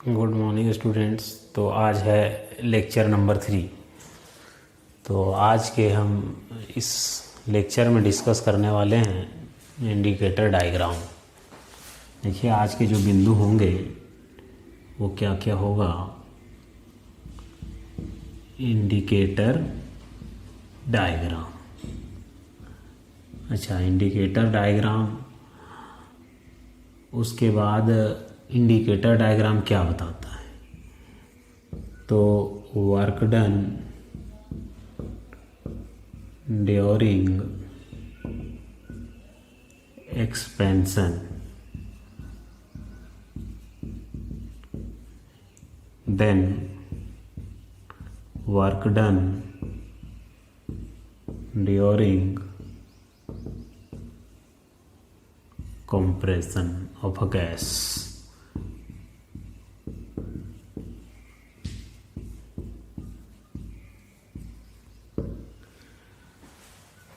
Good morning students. तो आज है लेक्चर नंबर 3। तो आज के हम इस लेक्चर में डिस्कस करने वाले हैं इंडिकेटर डायग्राम। देखिए आज के जो बिंदु होंगे वो क्या क्या होगा। Indicator diagram. अच्छा, इंडिकेटर डायग्राम, उसके बाद इंडिकेटर डायग्राम क्या बताता है। तो work done during expansion, then work done during compression of a gas।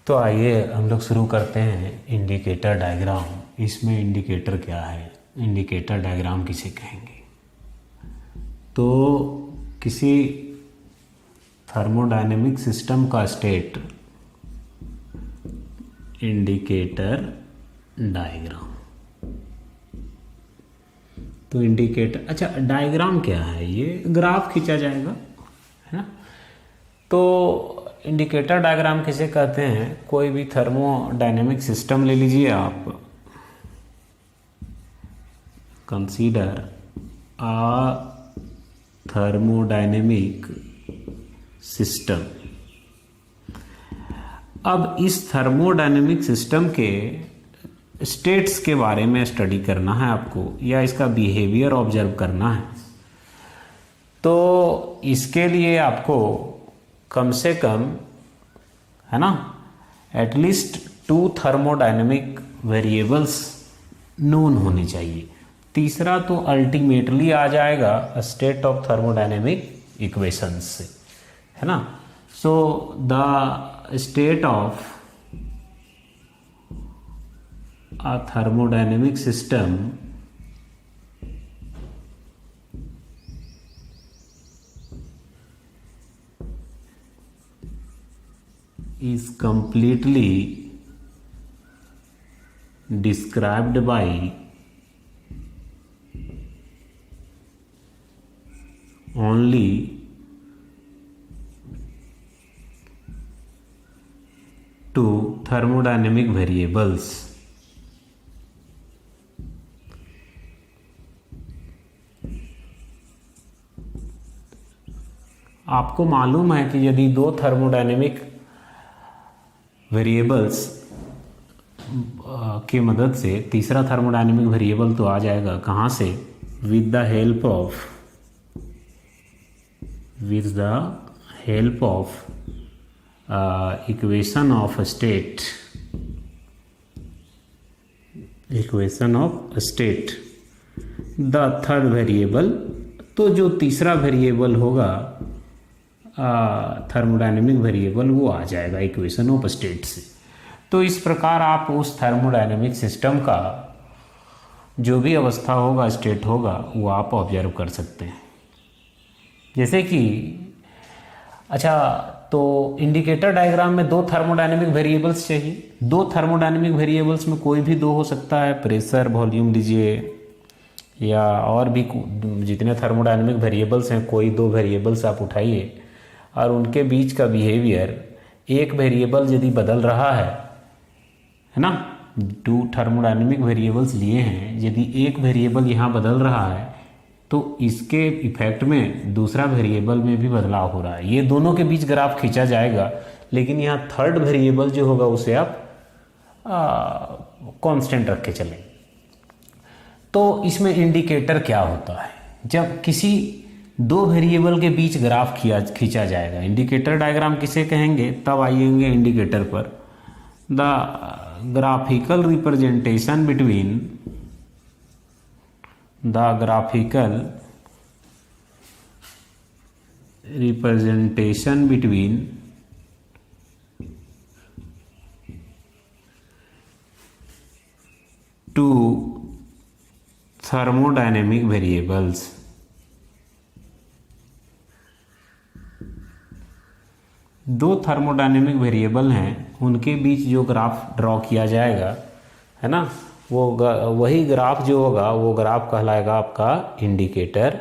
तो आइए हम लोग शुरू करते हैं इंडिकेटर डायग्राम। इसमें इंडिकेटर क्या है, इंडिकेटर डायग्राम किसे कहेंगे। तो किसी थर्मोडायनेमिक सिस्टम का स्टेट इंडिकेटर डायग्राम। तो इंडिकेटर, अच्छा डायग्राम क्या है, ये ग्राफ खींचा जाएगा, है ना। तो इंडिकेटर डायग्राम किसे कहते हैं, कोई भी थर्मोडायनेमिक सिस्टम ले लीजिए आप। कंसीडर आ थर्मोडायनेमिक सिस्टम। अब इस थर्मोडायनेमिक सिस्टम के स्टेट्स के बारे में स्टडी करना है आपको, या इसका बिहेवियर ऑब्जर्व करना है। तो इसके लिए आपको कम से कम, है ना, एटलीस्ट 2 थर्मोडायनेमिक वेरिएबल्स नोन होने चाहिए। तीसरा तो अल्टीमेटली आ जाएगा स्टेट ऑफ थर्मोडायनेमिक इक्वेशंस से, है ना। So the state of a thermodynamic system is completely described by only two thermodynamic variables। आपको मालूम है कि यदि 2 थर्मोडायनेमिक वेरिएबल्स की मदद से, तीसरा थर्मोडायनेमिक वेरिएबल तो आ जाएगा कहाँ से, with the help of equation of state the third variable. तो जो तीसरा वेरिएबल होगा थर्मोडायनेमिक वेरिएबल, वो आ जाएगा इक्वेशन ऑफ स्टेट से। तो इस प्रकार आप उस थर्मोडायनेमिक सिस्टम का जो भी अवस्था होगा, स्टेट होगा, वो आप ऑब्जर्व कर सकते हैं। जैसे कि अच्छा, तो इंडिकेटर डायग्राम में 2 थर्मोडायनेमिक वेरिएबल्स चाहिए। 2 थर्मोडायनेमिक वेरिएबल्स में कोई भी 2 हो सकता है, प्रेशर, वॉल्यूम लीजिए, या और भी जितने थर्मोडायनेमिक वेरिएबल्स हैं, कोई 2 वेरिएबल्स आप उठाइए और उनके बीच का बिहेवियर, एक वेरिएबल यदि बदल रहा है ना, 2 थर्मोडायनेमिक वेरिएबल्स लिए हैं, यदि एक वेरिएबल यहाँ बदल रहा है तो इसके इफेक्ट में दूसरा वेरिएबल में भी बदलाव हो रहा है। ये दोनों के बीच ग्राफ खींचा जाएगा, लेकिन यहाँ थर्ड वेरिएबल जो होगा उसे आप कांस्टेंट रख के चलें। तो इसमें इंडिकेटर क्या होता है, जब किसी 2 वेरिएबल के बीच ग्राफ खींचा जाएगा। इंडिकेटर डायग्राम किसे कहेंगे, तब आइएंगे इंडिकेटर पर। The graphical representation between two thermodynamic variables दो थर्मोडायनेमिक वेरिएबल हैं उनके बीच जो ग्राफ ड्रॉ किया जाएगा, है ना, वही ग्राफ जो होगा वो ग्राफ कहलाएगा आपका इंडिकेटर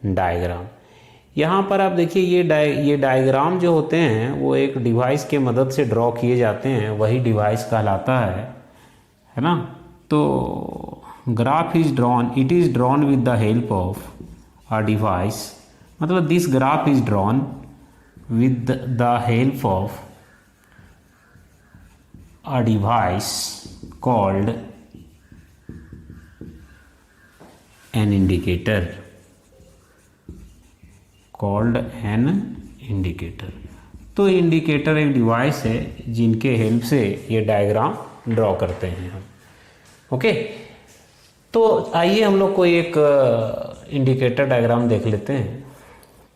डायग्राम। यहाँ पर आप देखिए ये डायग्राम जो होते हैं वो एक डिवाइस के मदद से ड्रॉ किए जाते हैं, वही डिवाइस कहलाता है ना। तो graph is drawn, it is drawn with the help of a device, मतलब this graph is drawn with the help of a device called an indicator, तो इंडिकेटर एक डिवाइस है जिनके हेल्प से ये डायग्राम ड्रॉ करते हैं हम। ओके, तो आइए हम लोग कोई एक इंडिकेटर डायग्राम देख लेते हैं।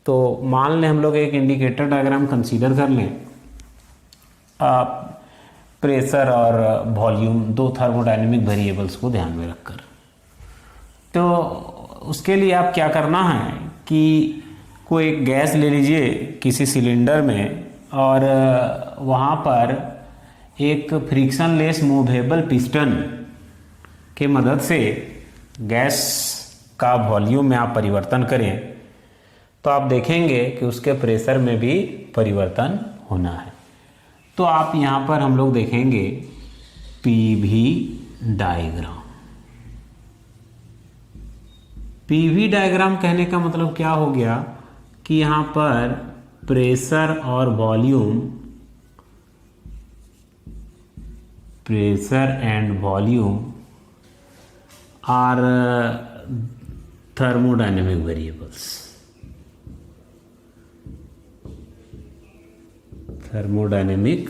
तो मान लें हम लोग एक इंडिकेटर डायग्राम कंसीडर कर लें, प्रेशर और वॉल्यूम, दो थर्मोडायनेमिक वेरिएबल्स को ध्यान में रखकर। तो उसके लिए आप क्या करना है कि कोई एक गैस ले लीजिए किसी सिलेंडर में, और वहाँ पर एक फ्रिक्शनलेस मूवेबल पिस्टन के मदद से गैस का वॉल्यूम में आप परिवर्तन करें तो आप देखेंगे कि उसके प्रेशर में भी परिवर्तन होना है। तो आप यहाँ पर हम लोग देखेंगे पीवी डायग्राम। पीवी डायग्राम कहने का मतलब क्या हो गया कि यहाँ पर प्रेशर और volume, pressure and volume are thermodynamic variables, thermodynamic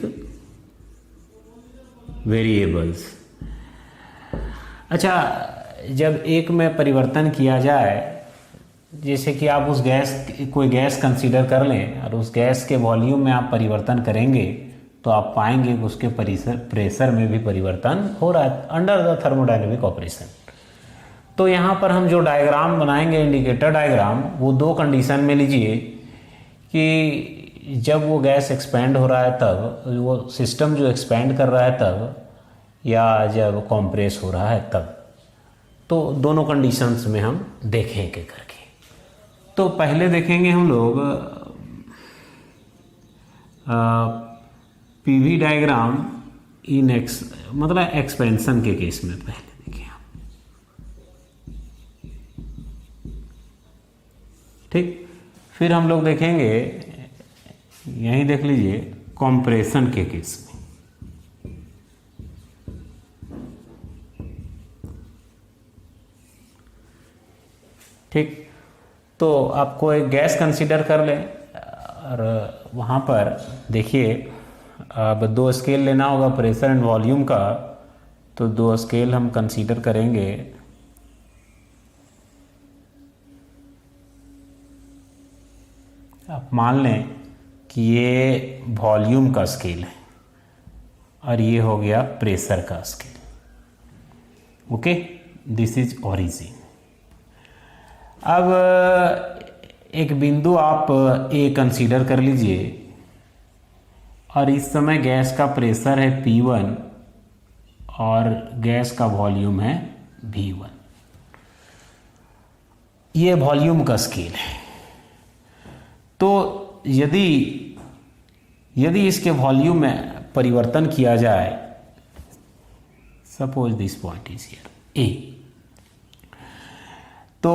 variables. अच्छा, जब एक में परिवर्तन किया जाए, जैसे कि आप उस कोई गैस कंसीडर कर लें और उस गैस के वॉल्यूम में आप परिवर्तन करेंगे तो आप पाएंगे कि उसके प्रेशर में भी परिवर्तन हो रहा है अंडर द थर्मोडायनेमिक ऑपरेशन। तो यहाँ पर हम जो डायग्राम बनाएंगे इंडिकेटर डायग्राम, वो दो कंडीशन में लीजिए कि जब वो गैस एक्सपेंड हो रहा है तब, वो सिस्टम जो एक्सपेंड कर रहा है तब, या जब कॉम्प्रेस हो रहा है तब। तो दोनों कंडीशंस में हम देखेंगे करके। तो पहले देखेंगे हम लोग पीवी डायग्राम इन मतलब एक्सपेंशन के केस में पहले देखें हम, ठीक। फिर हम लोग देखेंगे, यहीं देख लीजिए, कॉम्प्रेशन के केस में। ठीक, तो आपको एक गैस कंसीडर कर लें और वहाँ पर देखिए अब दो स्केल लेना होगा प्रेशर एंड वॉल्यूम का। तो दो स्केल हम कंसीडर करेंगे। आप मान लें कि ये वॉल्यूम का स्केल है और ये हो गया प्रेशर का scale. Okay, this is origin. अब एक बिंदु आप ए कंसीडर कर लीजिए और इस समय गैस का प्रेशर है P1 और गैस का वॉल्यूम है V1। ये वॉल्यूम का स्केल है। तो यदि इसके वॉल्यूम में परिवर्तन किया जाए, suppose this point is here A, तो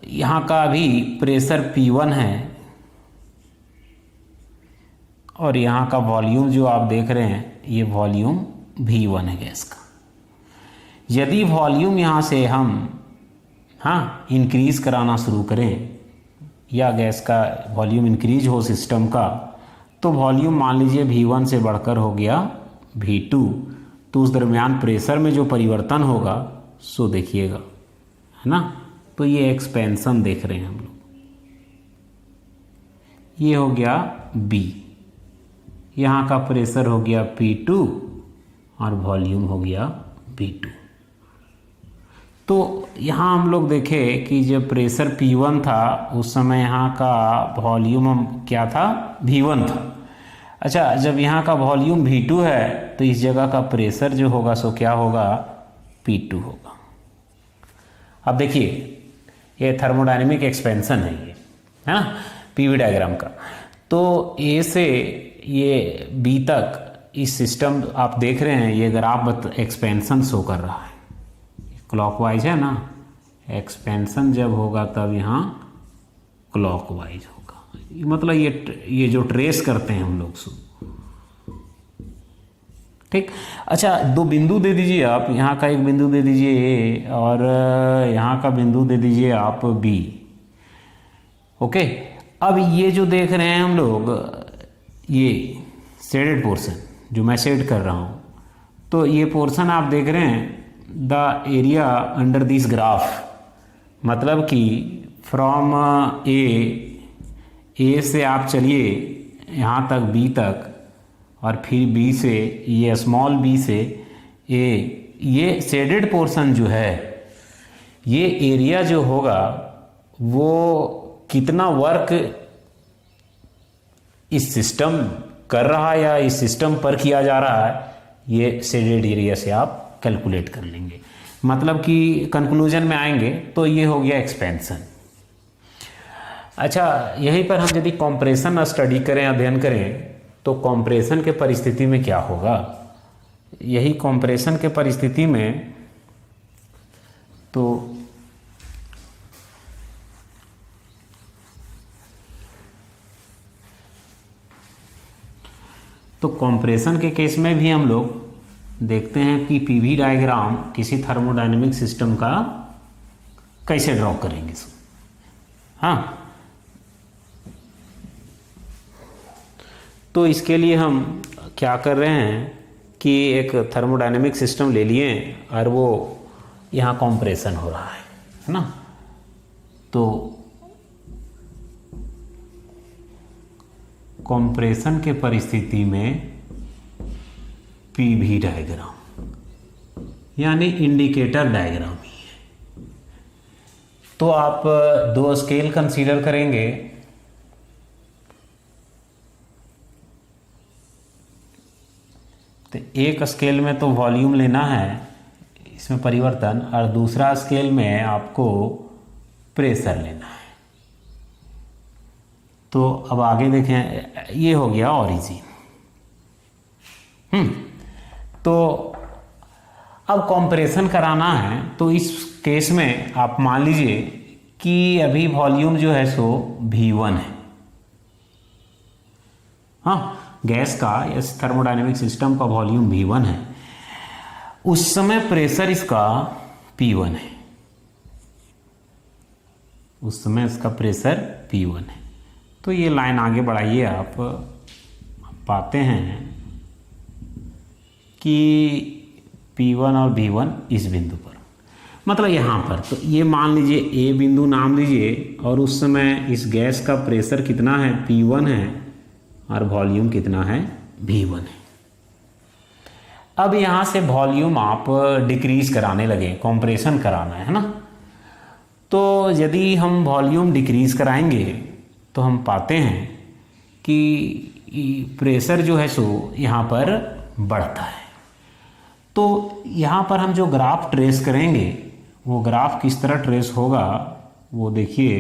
यहाँ का भी प्रेशर P1 है और यहाँ का वॉल्यूम जो आप देख रहे हैं ये वॉल्यूम V1 है गैस का। यदि वॉल्यूम यहाँ से हम इंक्रीज कराना शुरू करें या गैस का वॉल्यूम इंक्रीज हो सिस्टम का, तो वॉल्यूम मान लीजिए V1 से बढ़कर हो गया V2, तो उस दरमियान प्रेशर में जो परिवर्तन होगा सो देखिएगा, है ना। तो ये एक्सपेंशन देख रहे हैं हम लोग। ये हो गया B, यहाँ का प्रेशर हो गया P2 और वॉल्यूम हो गया V2। तो यहाँ हम लोग देखें कि जब प्रेशर P1 था उस समय यहाँ का वॉल्यूम क्या था, V1 था। अच्छा, जब यहाँ का वॉल्यूम V2 है तो इस जगह का प्रेशर जो होगा सो क्या होगा, P2 होगा। अब देखिए ये थर्मोडायनेमिक एक्सपेंशन है, ये है ना पीवी डायग्राम का। तो ए से ये बी तक इस सिस्टम आप देख रहे हैं, ये ग्राफ एक्सपेंशन शो कर रहा है, क्लॉकवाइज है ना, एक्सपेंशन जब होगा तब यहाँ क्लॉकवाइज होगा, मतलब ये जो ट्रेस करते हैं हम लोग सो, ठीक। अच्छा, दो बिंदु दे दीजिए आप, यहाँ का एक बिंदु दे दीजिए ए और यहाँ का बिंदु दे दीजिए आप बी। ओके, अब ये जो देख रहे हैं हम लोग, ये शेडेड पोर्शन जो मैं शेड कर रहा हूँ, तो ये पोर्शन आप देख रहे हैं the area under this graph, मतलब कि फ्रॉम ए से आप चलिए यहाँ तक बी तक, और फिर बी से ये स्मॉल बी से ए, ये शेडेड पोर्शन जो है, ये एरिया जो होगा वो कितना वर्क इस सिस्टम कर रहा है या इस सिस्टम पर किया जा रहा है, ये शेडेड एरिया से आप कैलकुलेट कर लेंगे, मतलब कि कंक्लूजन में आएंगे तो ये हो गया एक्सपेंशन। अच्छा, यहीं पर हम यदि कॉम्प्रेशन स्टडी करें, अध्ययन करें, तो कॉम्प्रेशन के परिस्थिति में क्या होगा, यही कॉम्प्रेशन के परिस्थिति में तो कॉम्प्रेशन के केस में भी हम लोग देखते हैं कि पीवी डायग्राम किसी थर्मोडायनेमिक सिस्टम का कैसे ड्रॉ करेंगे। हाँ, तो इसके लिए हम क्या कर रहे हैं कि एक थर्मोडायनेमिक सिस्टम ले लिए और वो यहाँ कॉम्प्रेशन हो रहा है ना, तो कॉम्प्रेशन के परिस्थिति में पीवी डायग्राम यानी इंडिकेटर डायग्राम ही है। तो आप दो स्केल कंसीडर करेंगे, तो एक स्केल में तो वॉल्यूम लेना है, इसमें परिवर्तन, और दूसरा स्केल में आपको प्रेशर लेना है। तो अब आगे देखें, ये हो गया ओरिजिन। तो अब कंप्रेशन कराना है, तो इस केस में आप मान लीजिए कि अभी वॉल्यूम जो है सो V1 है। हाँ, गैस का, इस थर्मोडायनेमिक सिस्टम का वॉल्यूम V1 है, उस समय प्रेशर इसका P1 है, उस समय इसका प्रेशर P1 है। तो ये लाइन आगे बढ़ाइए, आप पाते हैं कि P1 और V1 इस बिंदु पर, मतलब यहाँ पर, तो ये मान लीजिए A बिंदु नाम लीजिए, और उस समय इस गैस का प्रेशर कितना है, P1 है, और वॉल्यूम कितना है, V1 है। अब यहाँ से वॉल्यूम आप डिक्रीज कराने लगे, कंप्रेशन कराना है ना, तो यदि हम वॉल्यूम डिक्रीज कराएंगे तो हम पाते हैं कि प्रेशर जो है सो यहाँ पर बढ़ता है। तो यहाँ पर हम जो ग्राफ ट्रेस करेंगे, वो ग्राफ किस तरह ट्रेस होगा वो देखिए।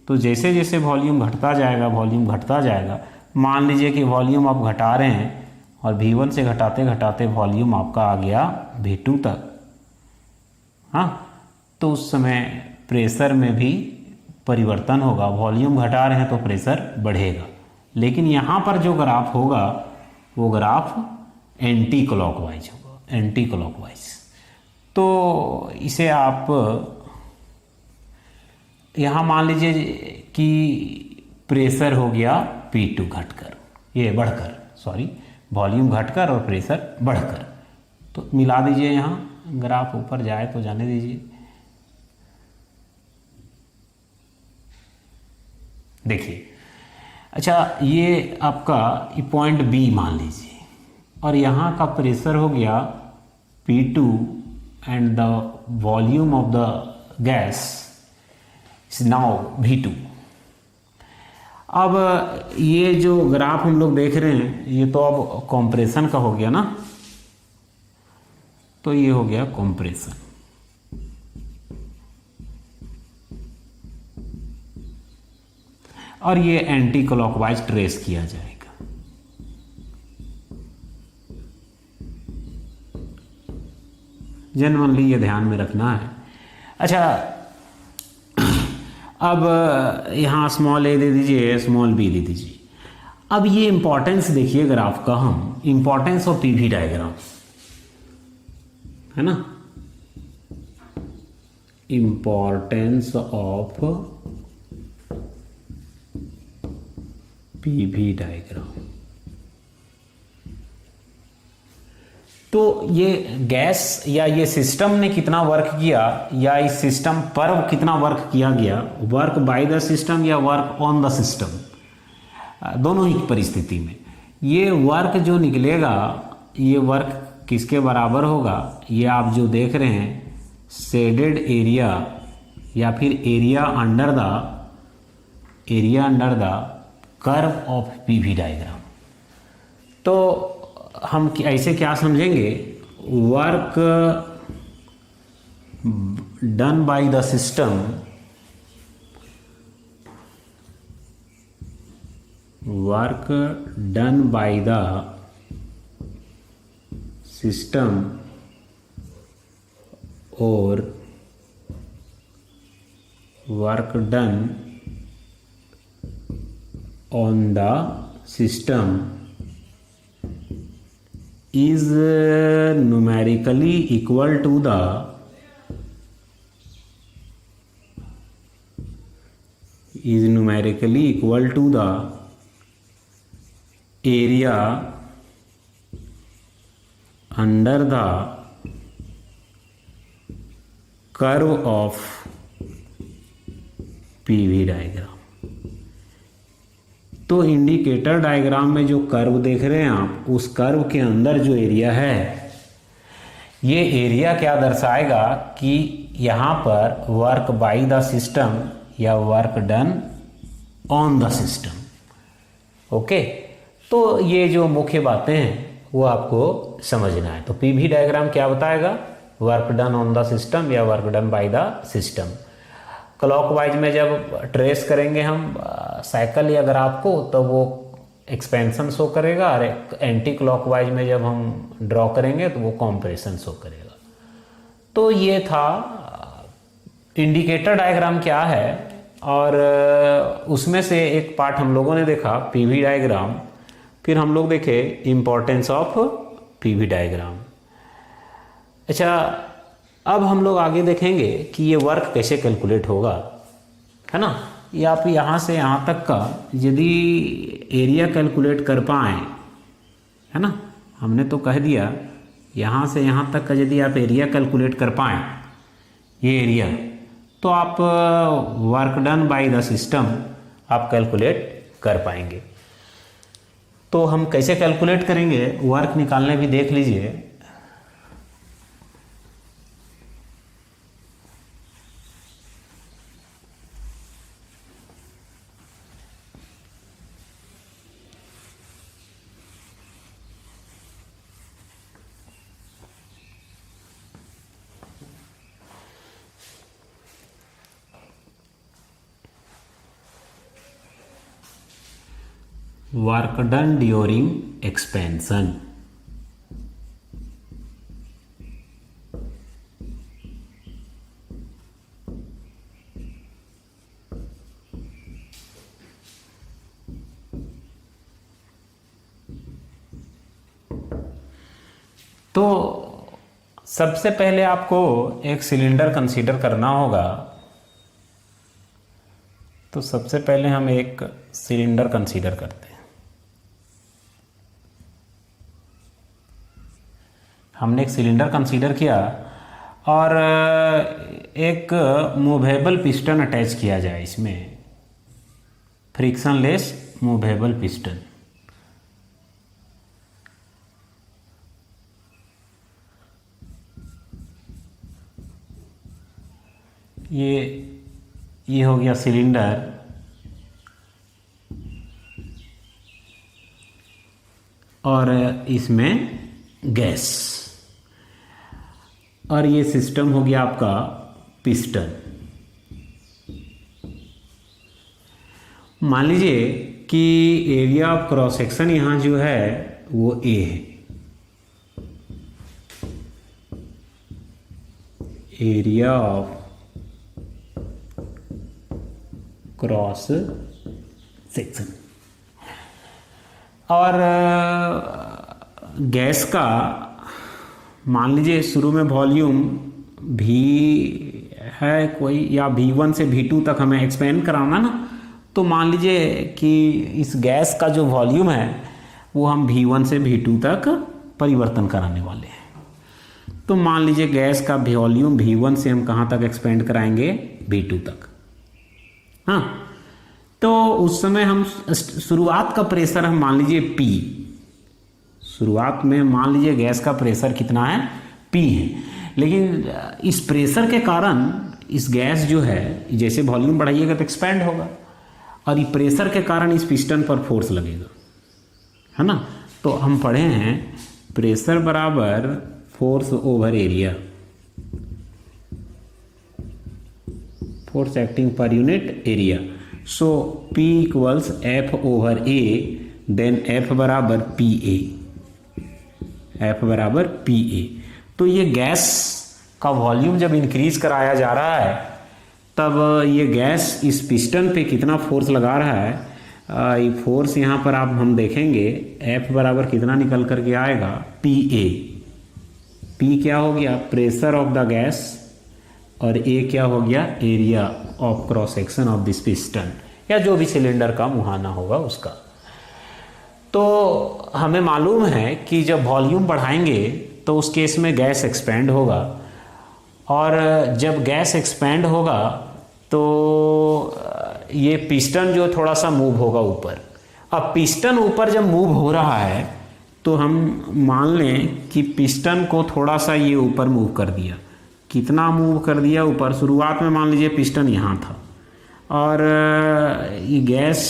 तो जैसे जैसे वॉल्यूम घटता जाएगा, वॉल्यूम घटता जाएगा, मान लीजिए कि वॉल्यूम आप घटा रहे हैं और V1 से घटाते घटाते वॉल्यूम आपका आ गया V2 तक। हाँ, तो उस समय प्रेशर में भी परिवर्तन होगा, वॉल्यूम घटा रहे हैं तो प्रेशर बढ़ेगा, लेकिन यहाँ पर जो ग्राफ होगा वो ग्राफ एंटी क्लॉकवाइज होगा, एंटी क्लॉकवाइज। तो इसे आप यहाँ मान लीजिए कि प्रेशर हो गया P2 घटकर, ये बढ़कर, सॉरी, वॉल्यूम घटकर और प्रेशर बढ़कर। तो मिला दीजिए, यहाँ ग्राफ ऊपर जाए तो जाने दीजिए। देखिए, अच्छा, ये आपका पॉइंट B मान लीजिए, और यहाँ का प्रेशर हो गया P2 and the volume of the gas is now V2। अब ये जो ग्राफ हम लोग देख रहे हैं ये तो अब कॉम्प्रेशन का हो गया ना, तो ये हो गया कॉम्प्रेशन। और ये एंटी क्लॉकवाइज ट्रेस किया जाएगा। जनरली ये ध्यान में रखना है। अच्छा, अब यहाँ स्मॉल ए दे दीजिए, स्मॉल बी दे दीजिए। अब ये इंपॉर्टेंस देखिए ग्राफ का, हम इंपॉर्टेंस ऑफ पीवी डायग्राम है ना, इंपॉर्टेंस ऑफ पीवी डायग्राम। तो ये गैस या ये सिस्टम ने कितना वर्क किया, या इस सिस्टम पर कितना वर्क किया गया, वर्क बाय द सिस्टम या वर्क ऑन द सिस्टम, दोनों ही परिस्थिति में ये वर्क जो निकलेगा, ये वर्क किसके बराबर होगा, ये आप जो देख रहे हैं शेडेड एरिया या फिर area under the curve of PV diagram. तो हम ऐसे क्या समझेंगे, work done by the system, work done by the system और work done on the system is numerically equal to the area under the curve of PV diagram. तो indicator diagram में जो curve देख रहे हैं आप, उस कर्व के अंदर जो एरिया है, ये एरिया क्या दर्शाएगा कि यहाँ पर वर्क बाय द सिस्टम या work done on the system. Okay, तो ये जो मुख्य बातें हैं वो आपको समझना है। तो पीवी डायग्राम क्या बताएगा, work done on the system या work done by the system. Clockwise में जब ट्रेस करेंगे हम साइकिल या ग्राफ को, तो वो एक्सपेंशन शो करेगा, और एंटी क्लॉकवाइज में जब हम ड्रॉ करेंगे तो वो कॉम्प्रेशन शो करेगा। तो ये था इंडिकेटर डायग्राम क्या है, और उसमें से एक पार्ट हम लोगों ने देखा पीवी डायग्राम, फिर हम लोग देखे इम्पोर्टेंस ऑफ पीवी डायग्राम। अच्छा, अब हम लोग आगे देखेंगे कि ये वर्क कैसे कैलकुलेट होगा, है ना। ये आप यहाँ से यहाँ तक का यदि एरिया कैलकुलेट कर पाएँ, है ना, हमने तो कह दिया यहाँ से यहाँ तक का यदि आप एरिया कैलकुलेट कर पाएँ, ये एरिया, तो आप work done by the system आप कैलकुलेट कर पाएंगे। तो हम कैसे कैलकुलेट करेंगे, वर्क निकालने भी देख लीजिए। Work done during expansion. तो सबसे पहले आपको एक सिलेंडर कंसीडर करना होगा। तो सबसे पहले हम एक सिलेंडर कंसीडर करते हैं। हमने एक सिलेंडर कंसीडर किया और एक मूवेबल पिस्टन अटैच किया जाए इसमें, फ्रिक्शनलेस मूवेबल पिस्टन। ये हो गया सिलेंडर, और इसमें गैस, और ये सिस्टम हो गया आपका पिस्टन। मान लीजिए कि एरिया ऑफ क्रॉस सेक्शन यहाँ जो है वो ए है, एरिया ऑफ क्रॉस सेक्शन, और गैस का मान लीजिए शुरू में वॉल्यूम भी है कोई, या V1 से V2 तक हमें एक्सपेंड कराना ना, तो मान लीजिए कि इस गैस का जो वॉल्यूम है वो हम V1 से V2 तक परिवर्तन कराने वाले हैं। तो मान लीजिए गैस का वॉल्यूम V1 से हम कहाँ तक एक्सपेंड कराएंगे, V2 तक। हाँ, तो उस समय हम शुरुआत का प्रेशर हम मान लीजिए P, शुरुआत में मान लीजिए गैस का प्रेशर कितना है, P है। लेकिन इस प्रेशर के कारण इस गैस जो है, जैसे वॉल्यूम बढ़ाइएगा तो एक्सपेंड होगा, और ये प्रेशर के कारण इस पिस्टन पर फोर्स लगेगा, है ना। तो हम पढ़े हैं प्रेशर बराबर force over area, force acting per unit area. So P equals F over A, then F बराबर PA, F बराबर PA। तो ये गैस का वॉल्यूम जब इंक्रीज कराया जा रहा है, तब ये गैस इस पिस्टन पे कितना फोर्स लगा रहा है, ये फोर्स यहाँ पर आप हम देखेंगे F बराबर कितना निकल करके आएगा, PA। P क्या हो गया, प्रेशर ऑफ द गैस, और A क्या हो गया, area of cross section of this piston, या जो भी सिलेंडर का मुहाना होगा उसका। तो हमें मालूम है कि जब वॉल्यूम बढ़ाएंगे तो उस केस में गैस एक्सपेंड होगा, और जब गैस एक्सपेंड होगा तो ये पिस्टन जो थोड़ा सा मूव होगा ऊपर। अब पिस्टन ऊपर जब मूव हो रहा है तो हम मान लें कि पिस्टन को थोड़ा सा ये ऊपर मूव कर दिया। कितना मूव कर दिया ऊपर, शुरुआत में मान लीजिए पिस्टन यहाँ था, और ये गैस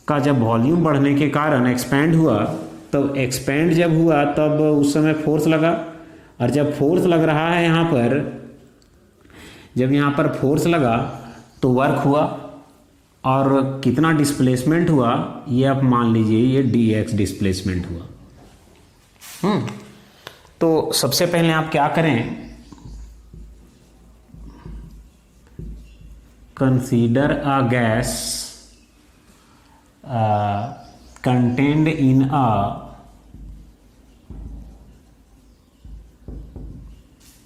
का जब वॉल्यूम बढ़ने के कारण एक्सपेंड हुआ, तब एक्सपेंड जब हुआ तब उस समय फोर्स लगा, और जब फोर्स लग रहा है यहाँ पर, जब यहाँ पर फोर्स लगा तो वर्क हुआ, और कितना डिस्प्लेसमेंट हुआ ये आप मान लीजिए ये dx डिस्प्लेसमेंट हुआ। तो सबसे पहले आप क्या करें, consider a gas contained in a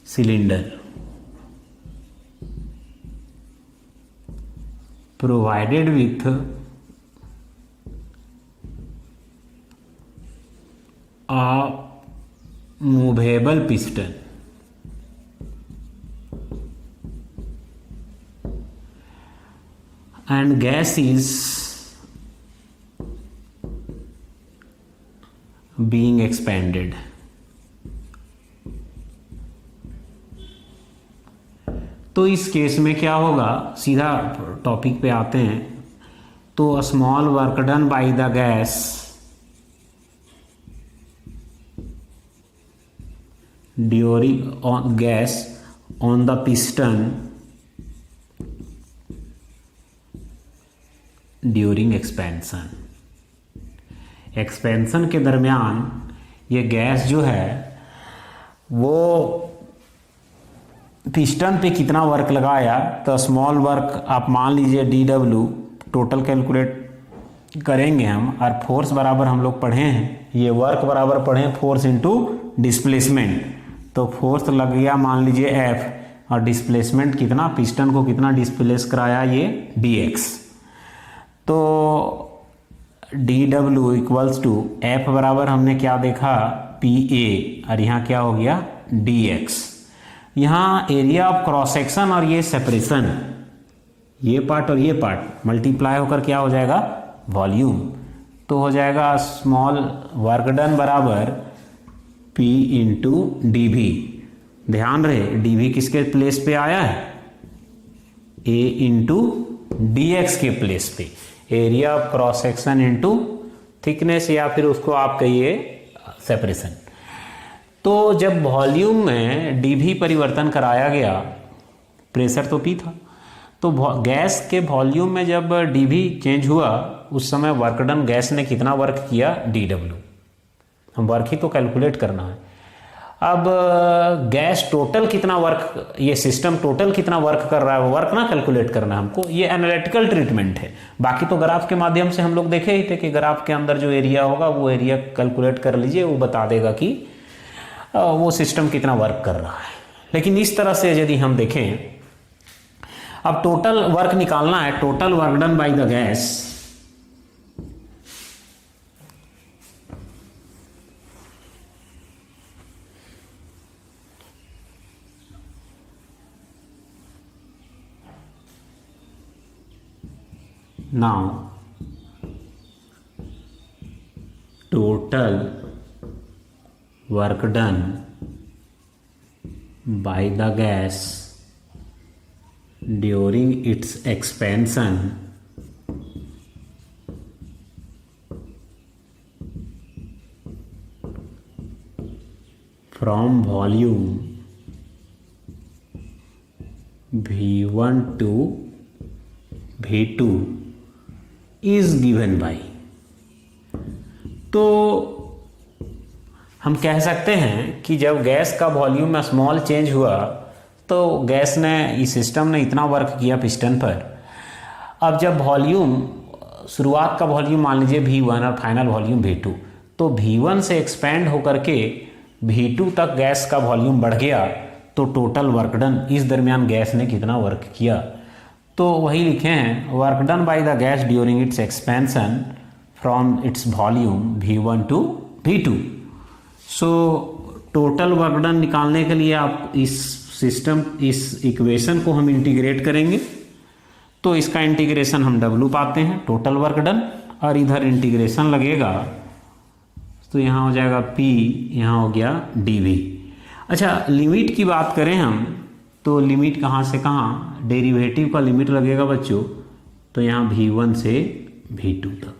cylinder provided with a movable piston and gas is being expanded। तो इस केस में क्या होगा, सीधा टॉपिक पे आते हैं। तो small work done by the gas during on gas on the piston during expansion. Expansion के दरमियान ये गैस जो है वो पिस्टन पे कितना वर्क लगाया, तो स्मॉल वर्क आप मान लीजिए DW टोटल कैलकुलेट करेंगे हम, और फोर्स बराबर हम लोग पढ़े हैं, ये वर्क बराबर पढ़े हैं फोर्स इनटू डिस्प्लेसमेंट। तो फोर्स लग गया मान लीजिए F, और डिस्प्लेसमेंट कितना, पिस्टन को कितना डिस्प्लेस कराया ये dx। तो DW इक्वल्स टू F बराबर हमने क्या देखा PA, और यहाँ क्या हो गया dx। यहाँ एरिया ऑफ क्रॉस सेक्शन और ये सेपरेशन, ये पार्ट और ये पार्ट मल्टीप्लाई होकर क्या हो जाएगा वॉल्यूम। तो हो जाएगा स्मॉल वर्क डन बराबर P इंटू DV। ध्यान रहे DV किसके प्लेस पे आया है, A इंटू DX के प्लेस पे, area of cross section into thickness या फिर उसको आप कहिए सेपरेशन। तो जब वॉल्यूम में dV परिवर्तन कराया गया, प्रेशर तो P था, तो गैस के वॉल्यूम में जब dV चेंज हुआ उस समय वर्क डन, गैस ने कितना वर्क किया, dW। हम वर्क ही तो कैलकुलेट करना है। अब गैस टोटल कितना वर्क, ये सिस्टम टोटल कितना वर्क कर रहा है, वो वर्क ना कैलकुलेट करना है हमको। ये एनालिटिकल ट्रीटमेंट है। बाकी तो ग्राफ के माध्यम से हम लोग देखे ही थे कि ग्राफ के अंदर जो एरिया होगा वो एरिया कैलकुलेट कर लीजिए, वो बता देगा कि वो सिस्टम कितना वर्क कर रहा है। लेकिन इस तरह से यदि हम देखें, अब टोटल वर्क निकालना है, total work done by the gas, now total work done by the gas during its expansion from volume V1 to V2 is given bye. तो हम कह सकते हैं कि जब गैस का वॉल्यूम में स्मॉल चेंज हुआ तो गैस ने, इस सिस्टम ने इतना वर्क किया पिस्टन पर। अब जब वॉल्यूम, शुरुआत का वॉल्यूम मान लीजिए V1 और फाइनल वॉल्यूम V2, तो V1 से एक्सपेंड होकर के V2 तक गैस का वॉल्यूम बढ़ गया, तो टोटल वर्क डन, इस दरमियान गैस ने कितना वर्क किया, तो वही लिखे हैं, work done by the gas during its expansion from its volume V1 to V2। So total work done निकालने के लिए आप इस सिस्टम, इस इक्वेशन को हम इंटीग्रेट करेंगे। तो इसका इंटीग्रेशन हम W पाते हैं, टोटल वर्क डन, और इधर इंटीग्रेशन लगेगा तो यहाँ हो जाएगा P, यहाँ हो गया dV। अच्छा, लिमिट की बात करें हम, तो लिमिट कहाँ से कहाँ, डेरिवेटिव का लिमिट लगेगा बच्चों, तो यहाँ V1 से V2 तक।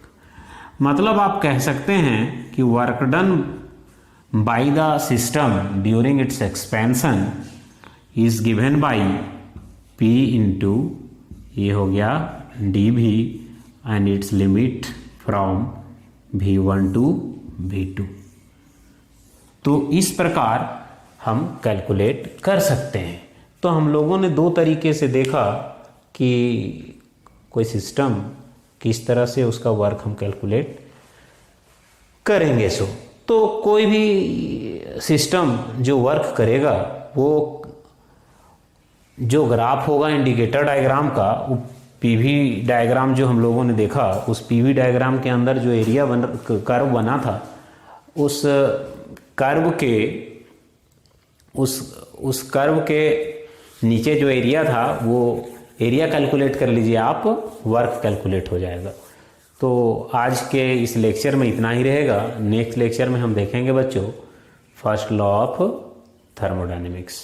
मतलब आप कह सकते हैं कि work done by the system during its expansion is given by P into, ये हो गया dV and its limit from V1 to V2। तो इस प्रकार हम कैलकुलेट कर सकते हैं। तो हम लोगों ने दो तरीके से देखा कि कोई सिस्टम किस तरह से उसका वर्क हम कैलकुलेट करेंगे। सो तो कोई भी सिस्टम जो वर्क करेगा, वो जो ग्राफ होगा इंडिकेटर डायग्राम का, वो पीवी डायग्राम जो हम लोगों ने देखा, उस पीवी डायग्राम के अंदर जो एरिया कर्व बना था, उस कर्व के उस कर्व के नीचे जो एरिया था, वो एरिया कैलकुलेट कर लीजिए आप, वर्क कैलकुलेट हो जाएगा। तो आज के इस लेक्चर में इतना ही रहेगा। नेक्स्ट लेक्चर में हम देखेंगे बच्चों फर्स्ट लॉ ऑफ थर्मोडायनेमिक्स।